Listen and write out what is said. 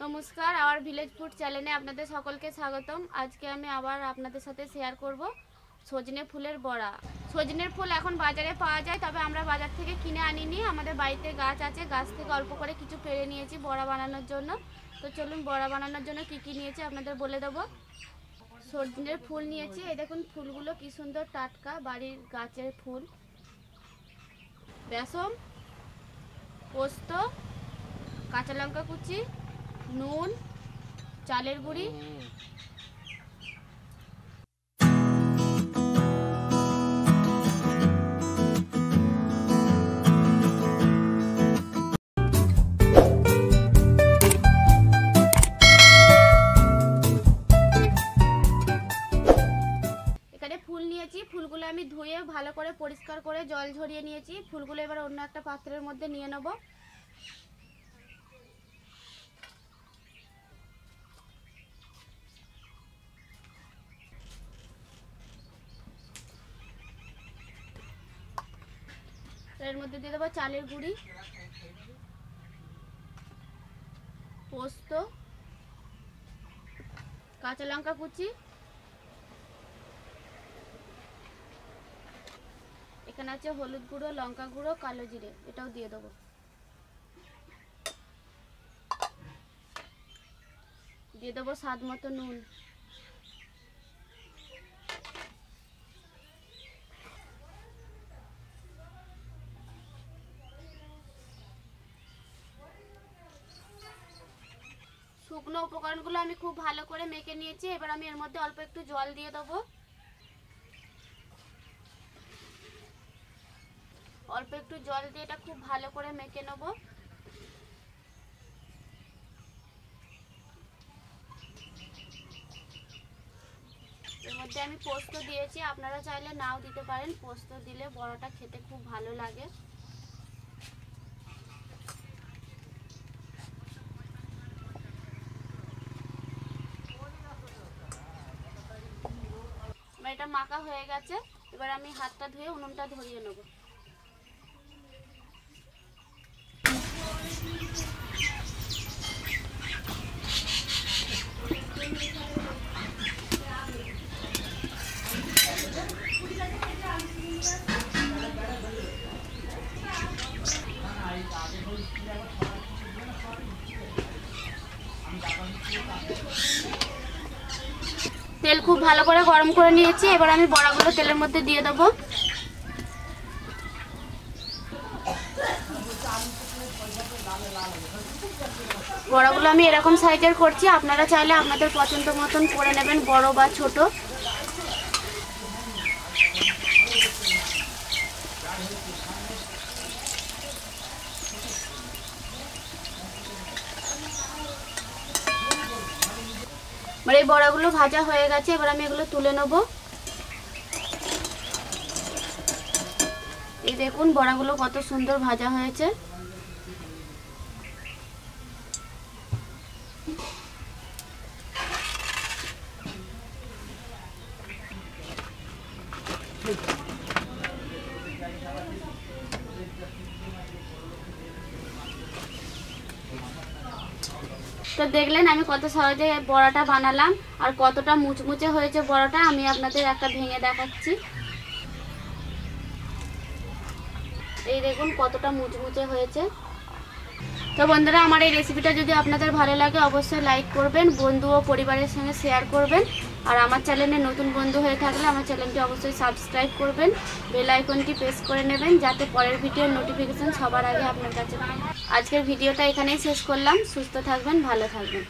नमस्कार our village food চ্যানেলে আপনাদের সকলকে স্বাগতম। আজকে আমি আবার আপনাদের সাথে শেয়ার করব সজনে ফুলের বড়া। সজনের ফুল এখন বাজারে পাওয়া যায়, তবে আমরা বাজার থেকে কিনে আনিনি, আমাদের বাড়িতে গাছ আছে, গাছ থেকে অল্প করে কিছু পেড়ে নিয়েছি বড়া বানানোর জন্য। তো চলুন বড়া বানানোর জন্য কি কি নিয়েছি আপনাদের বলে দেব। সজনের ফুল নিয়েছি, এই দেখুন ফুলগুলো কি সুন্দর টাটকা বাড়ির গাছের ফুল। বেসন, পোস্ত, কাঁচা লঙ্কা কুচি, নুন, চালের গুঁড়ি, এখানে ফুল নিয়েছি, ফুলগুলো আমি ধুয়ে ভালো করে পরিষ্কার করে জল ঝরিয়ে নিয়েছি। ফুলগুলো এবার অন্য একটা পাত্রের মধ্যে নিয়ে নেব। এর মধ্যে দিয়ে দেবো চালের গুঁড়ি, পোস্ত, কাঁচা লঙ্কা কুচি, এখানে আছে হলুদ গুঁড়ো, লঙ্কা গুঁড়ো, কালো জিরে, এটাও দিয়ে দেবো। দিয়ে দেবো স্বাদ মতো নুন। শুকনো উপকরণগুলো আমি খুব ভালো করে মেখে নিয়েছি, এবার আমি এর মধ্যে অল্প একটু জল দিয়ে দেবো। অল্প একটু জল দিয়ে এটা খুব ভালো করে মেখে নেব। এর মধ্যে আমি পোস্ত দিয়েছি, আপনারা চাইলে নাও দিতে পারেন, পোস্ত দিলে বড়াটা খেতে খুব ভালো লাগে। এটা মাখা হয়ে গেছে, এবার আমি হাতটা ধুয়ে উনুনটা ধরিয়ে নেব। তেল খুব ভালো করে গরম করে নিয়েছি, এবার আমি বড়াগুলো তেলের মধ্যে দিয়ে দেবো। বড়াগুলো আমি এরকম সাইজের করছি, আপনারা চাইলে আপনাদের পছন্দ মতন করে নেবেন, বড় বা ছোট। এবার এই বড়াগুলো ভাজা হয়ে গেছে, এবার আমি এগুলো তুলে নেব। এই দেখুন বড়াগুলো কত সুন্দর ভাজা হয়েছে। তো দেখলেন আমি কত সহজে বড়াটা বানালাম আর কতটা মুচমুচে হয়েছে বড়াটা। আমি আপনাদের একটা ভেঙে দেখাচ্ছি, এই দেখুন কতটা মুচমুচে হয়েছে। তো বন্ধুরা, আমার এই রেসিপিটা যদি আপনাদের ভালো লাগে অবশ্যই লাইক করবেন, বন্ধু ও পরিবারের সঙ্গে শেয়ার করবেন। আর আমার চ্যানেলে নতুন বন্ধু হয়ে থাকলে আমার চ্যানেলটি অবশ্যই সাবস্ক্রাইব করবেন, বেল আইকনটি প্রেস করে নেবেন যাতে পরের ভিডিওর নোটিফিকেশন সবার আগে আপনার কাছে পায়। আজকের ভিডিওটা এখানেই শেষ করলাম। সুস্থ থাকবেন, ভালো থাকবেন।